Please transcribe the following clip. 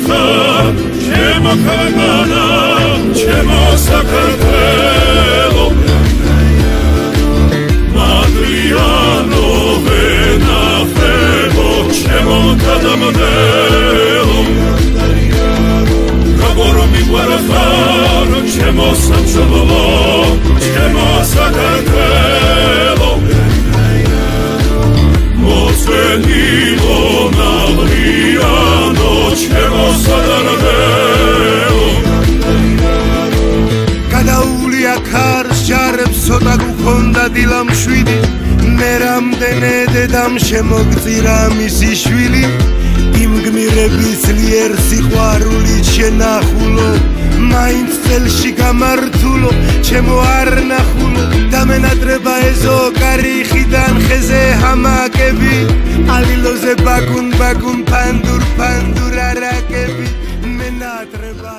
ხარ ჩემო ქვეყანა ჩემო საქართველო მადრიანო ვენახებო ჩემო გადამოდელო როგორ მიყვარა ხარ ჩემო სამშობლო ჩემო საქართველო მოწენილო მადრიანო ჩემო სადარდელო გადაულია ქარს ჯარებს ცოტა გქონდა დილამ შვიდი მე რამდენე დედამ შემოგწირა მისი შვილი იმ გმირების ლიერ სიყვარული შენახულო მაინც წელში გამართულო ჩემო არ ნახულო დამენატრება ეზო კარიხიდან ხეზე ჰამაკები ალილოზე ბაგუნ ბაგუნ ფანდურ ფანდურ არაკები მენატრება